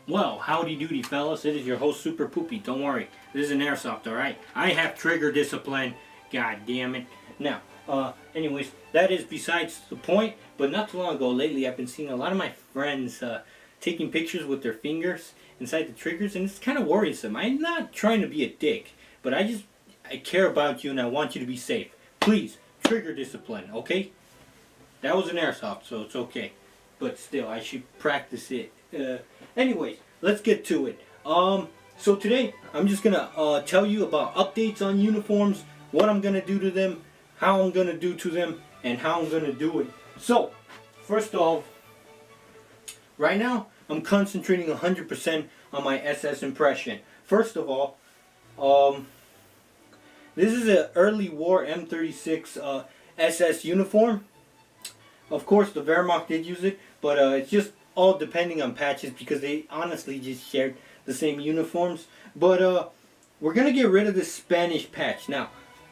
Well, howdy doody fellas, it is your host Super Poopie. Don't worry, this is an airsoft, alright? I have trigger discipline, god damn it. Now, anyways, that is besides the point, but not too long ago, lately, I've been seeing a lot of my friends taking pictures with their fingers inside the triggers, and it's kind of worrisome. I'm not trying to be a dick, but I care about you and I want you to be safe. Please, trigger discipline, okay? That was an airsoft, so it's okay. But still, I should practice it. Anyways, let's get to it. So today, I'm just gonna tell you about updates on uniforms, what I'm gonna do to them, how I'm gonna do to them, and how I'm gonna do it. So, first off, right now, I'm concentrating 100% on my SS impression. First of all, this is an early war M36 SS uniform. Of course, the Wehrmacht did use it, but it's just all depending on patches because they honestly just shared the same uniforms. But we're going to get rid of this Spanish patch. Now,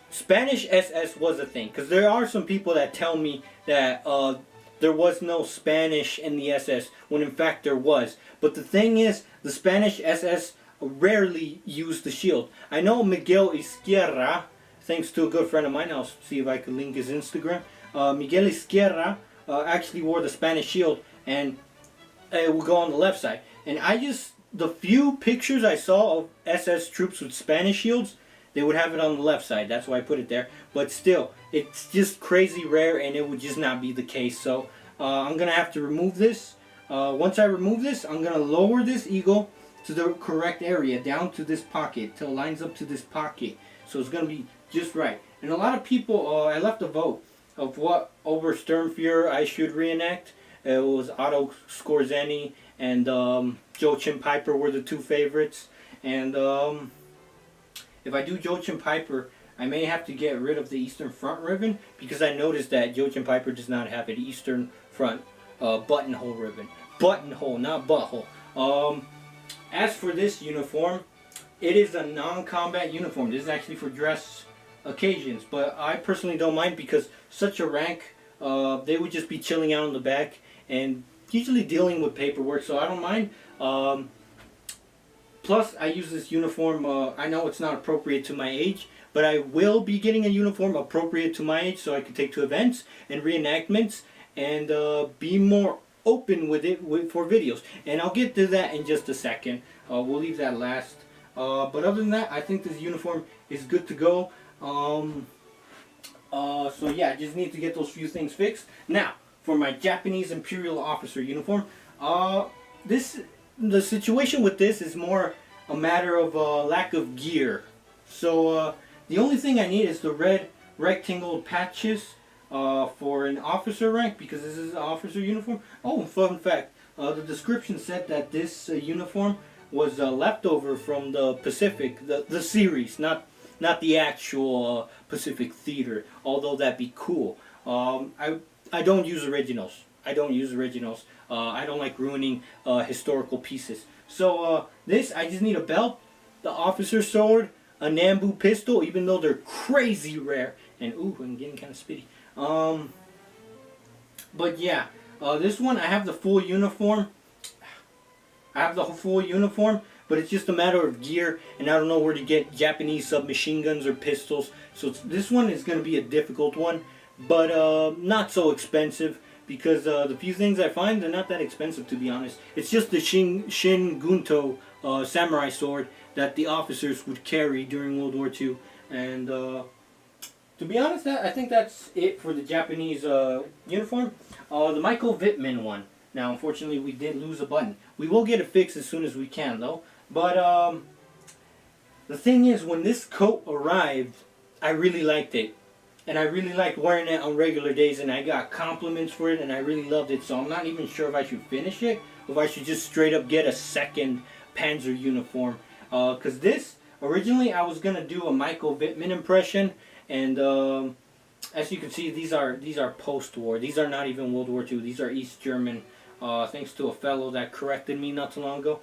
Spanish SS was a thing because there are some people that tell me that there was no Spanish in the SS when in fact there was. But the thing is, the Spanish SS rarely used the shield. I know Miguel Izquierda, thanks to a good friend of mine, I'll see if I can link his Instagram. Miguel Izquierda actually wore the Spanish shield, and it would go on the left side. And the few pictures I saw of SS troops with Spanish shields, they would have it on the left side. That's why I put it there. But still, it's just crazy rare, and it would just not be the case. So I'm going to have to remove this. Once I remove this, I'm going to lower this eagle to the correct area, down to this pocket, till it lines up to this pocket. So it's going to be just right. And a lot of people, I left a vote of what Obersturmführer I should reenact. It was Otto Skorzeny and Joachim Piper were the two favorites. And if I do Joachim Piper, I may have to get rid of the Eastern Front ribbon because I noticed that Joachim Piper does not have an Eastern Front buttonhole ribbon. Buttonhole, not butthole. As for this uniform, it is a non-combat uniform. This is actually for dress occasions, but I personally don't mind because such a rank, they would just be chilling out in the back and usually dealing with paperwork, so I don't mind. Plus, I use this uniform, I know it's not appropriate to my age, but I will be getting a uniform appropriate to my age so I can take to events and reenactments and be more open with it for videos. And I'll get to that in just a second. We'll leave that last. But other than that, I think this uniform is good to go. So yeah, I just need to get those few things fixed. Now, for my Japanese Imperial Officer uniform, the situation with this is more a matter of lack of gear. So the only thing I need is the red rectangle patches for an officer rank because this is an officer uniform. Oh, fun fact, the description said that this uniform was leftover from the Pacific, the series, not the actual Pacific Theater, although that'd be cool. I don't use originals. I don't like ruining historical pieces. So this, I just need a belt, the officer's sword, a Nambu pistol, even though they're crazy rare. And ooh, I'm getting kind of spitty. But yeah, this one, I have the full uniform. But it's just a matter of gear, and I don't know where to get Japanese submachine guns or pistols. So this one is going to be a difficult one, but not so expensive because the few things I find, they're not that expensive, to be honest. It's just the Shin Gunto samurai sword that the officers would carry during World War II. And to be honest, I think that's it for the Japanese uniform. The Michael Wittmann one. Now, unfortunately, we did lose a button. We will get it fixed as soon as we can, though. But the thing is, when this coat arrived, I really liked it. And I really liked wearing it on regular days, and I got compliments for it, and I really loved it. So I'm not even sure if I should finish it, or if I should just straight up get a second Panzer uniform. Because this, originally, I was going to do a Michael Wittmann impression, and as you can see, these are post-war. These are not even World War II. These are East German. Thanks to a fellow that corrected me not too long ago.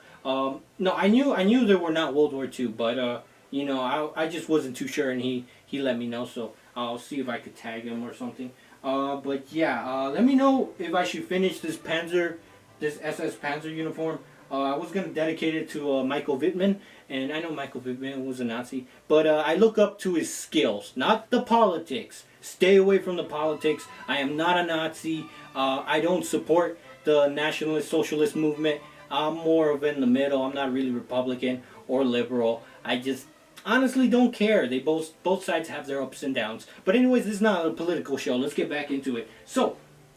No, I knew they were not World War II, but you know, I just wasn't too sure, and he let me know. So I'll see if I could tag him or something. But yeah, let me know if I should finish this SS Panzer uniform, I was going to dedicate it to Michael Wittmann, and I know Michael Wittmann was a Nazi, but I look up to his skills, not the politics. Stay away from the politics. I am not a Nazi. I don't support the nationalist socialist movement. I'm more of in the middle. I'm not really Republican or liberal. I just honestly don't care. They both sides have their ups and downs. But anyways, this is not a political show. Let's get back into it. So,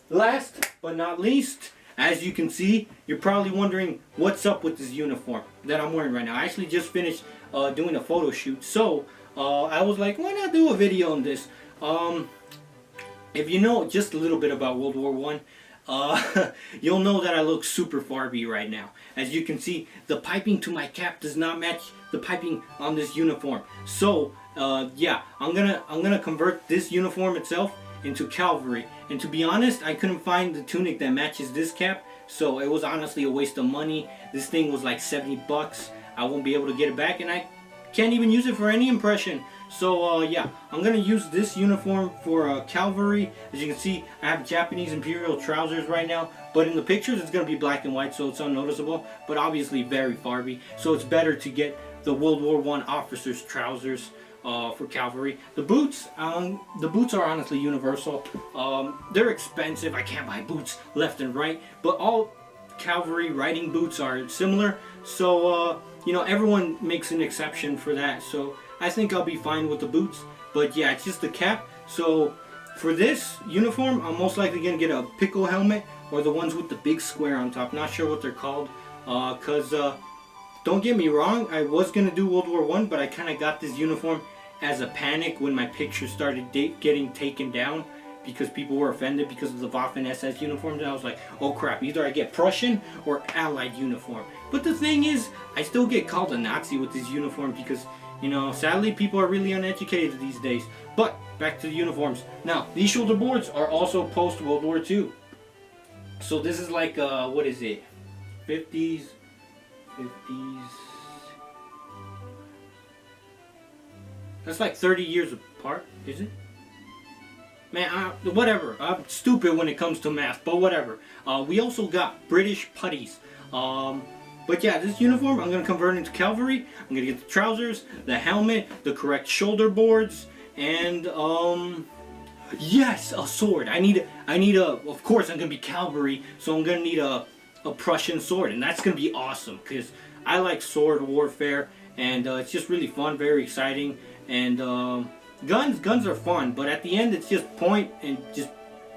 last but not least, as you can see, you're probably wondering what's up with this uniform that I'm wearing right now. I actually just finished doing a photo shoot. So, I was like, why not do a video on this? If you know just a little bit about World War One, you'll know that I look super Farby right now. As you can see, the piping to my cap does not match the piping on this uniform. So, yeah, I'm gonna convert this uniform itself into cavalry. And to be honest, I couldn't find the tunic that matches this cap, so it was honestly a waste of money. This thing was like 70 bucks. I won't be able to get it back, and I can't even use it for any impression. So yeah, I'm gonna use this uniform for cavalry. As you can see, I have Japanese Imperial trousers right now, but in the pictures it's gonna be black and white, so it's unnoticeable, but obviously very Farby. So it's better to get the World War I officers' trousers for cavalry. The boots are honestly universal. They're expensive. I can't buy boots left and right, but all cavalry riding boots are similar. So you know, everyone makes an exception for that. So I think I'll be fine with the boots. But yeah, it's just the cap. So for this uniform, I'm most likely gonna get a pickle helmet or the ones with the big square on top. Not sure what they're called. Don't get me wrong, I was gonna do World War I, but I kind of got this uniform as a panic when my pictures started getting taken down because people were offended because of the Waffen SS uniforms, and I was like, oh crap, either I get Prussian or Allied uniform. But the thing is, I still get called a Nazi with this uniform because, you know, sadly people are really uneducated these days. But back to the uniforms. Now, these shoulder boards are also post World War II. So this is like, what is it? 50s. That's like 30 years apart, is it? Man, whatever. I'm stupid when it comes to math, but whatever. We also got British putties. But yeah, this uniform, I'm going to convert into cavalry. I'm going to get the trousers, the helmet, the correct shoulder boards, and, yes, a sword. I need a, of course, I'm going to be cavalry, so I'm going to need a Prussian sword, and that's going to be awesome, because I like sword warfare, and it's just really fun, very exciting, and, guns are fun, but at the end, it's just point and just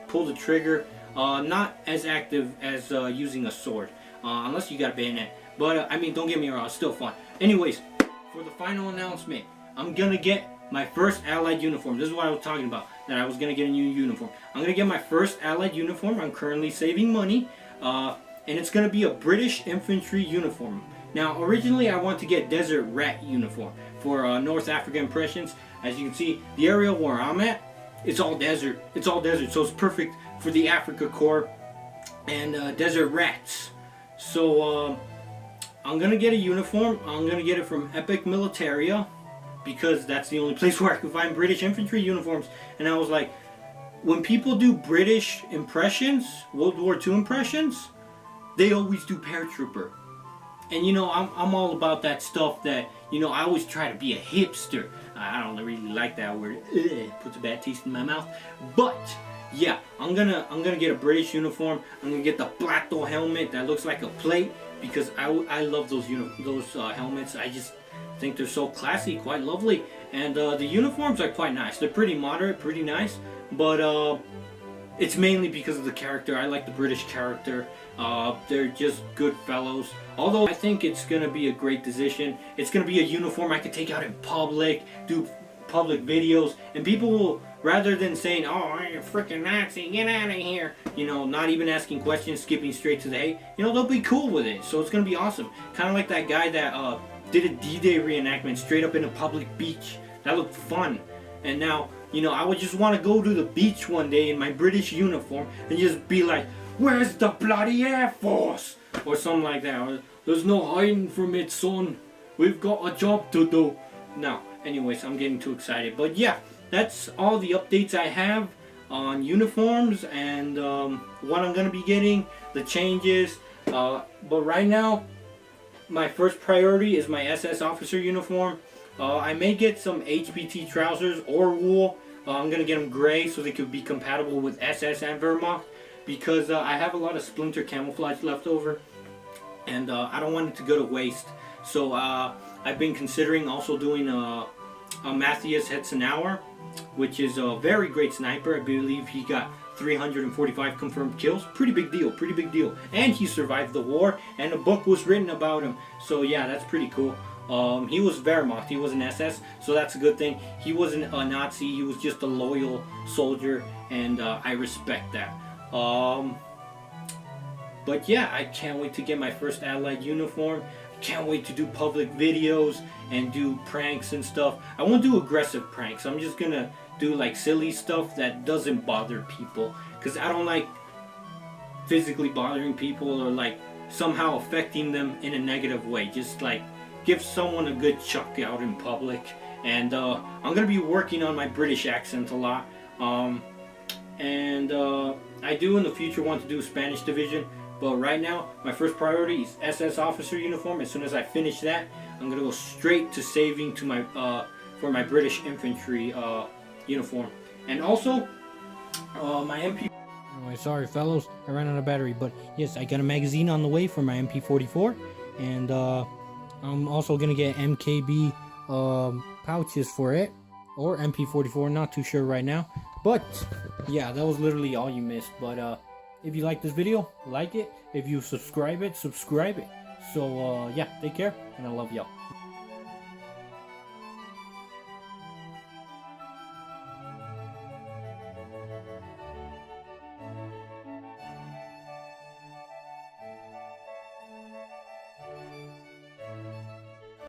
pull the trigger. Not as active as using a sword, unless you got a bayonet. But I mean, don't get me wrong, it's still fun. Anyways, for the final announcement, I'm gonna get my first Allied uniform. This is what I was talking about, that I was gonna get a new uniform. I'm gonna get my first Allied uniform. I'm currently saving money, and it's gonna be a British infantry uniform. Now, originally I want to get Desert Rat uniform for North Africa impressions. As you can see, the area where I'm at, it's all desert. It's all desert, so it's perfect for the Africa Corps and Desert Rats. So I'm gonna get a uniform. I'm gonna get it from Epic Militaria because that's the only place where I can find British infantry uniforms. And I was like, when people do British impressions, World War II impressions, they always do paratrooper. And you know, I'm all about that stuff that, you know, I always try to be a hipster. I don't really like that word. Puts a bad taste in my mouth. But yeah, I'm gonna get a British uniform. I'm gonna get the Plato helmet that looks like a plate because I love those helmets. I just think they're so classy, quite lovely. And the uniforms are quite nice. They're pretty moderate, pretty nice. But it's mainly because of the character. I like the British character. They're just good fellows. Although I think it's going to be a great decision. It's going to be a uniform I can take out in public, do public videos, and people will, rather than saying, oh, you're a freaking Nazi, get out of here, you know, not even asking questions, skipping straight to the hate, you know, they'll be cool with it. So it's going to be awesome. Kind of like that guy that did a D-Day reenactment straight up in a public beach. That looked fun. And now, you know, I would just want to go to the beach one day in my British uniform and just be like, where's the bloody Air Force? Or something like that. Or, there's no hiding from it, son. We've got a job to do. Now, anyways, I'm getting too excited. But yeah, that's all the updates I have on uniforms and what I'm going to be getting, the changes. But right now, my first priority is my SS officer uniform. I may get some HBT trousers or wool. I'm gonna get them gray so they could be compatible with SS and Wehrmacht, because I have a lot of splinter camouflage left over, and I don't want it to go to waste. So I've been considering also doing a Matthias Hetzenauer, which is a very great sniper. I believe he got 345 confirmed kills. Pretty big deal, pretty big deal. And he survived the war, and a book was written about him. So yeah, that's pretty cool. He was Wehrmacht, he was an SS, so that's a good thing. He wasn't a Nazi, he was just a loyal soldier, and I respect that. But yeah, I can't wait to get my first Allied uniform. I can't wait to do public videos and do pranks and stuff. I won't do aggressive pranks. I'm just gonna do like silly stuff that doesn't bother people, because I don't like physically bothering people or like somehow affecting them in a negative way. Just like give someone a good chuck out in public. And I'm gonna be working on my British accent a lot. I do in the future want to do Spanish division, but right now my first priority is SS officer uniform. As soon as I finish that, I'm gonna go straight to saving to my for my British infantry uniform. And also my MP. Anyway, sorry fellows, I ran out of battery, but yes, I got a magazine on the way for my MP44, and I'm also gonna get MKB pouches for it, or MP44, not too sure right now. But yeah, that was literally all you missed. But if you like this video, like it. If you subscribe it, subscribe it. So yeah, take care, and I love y'all.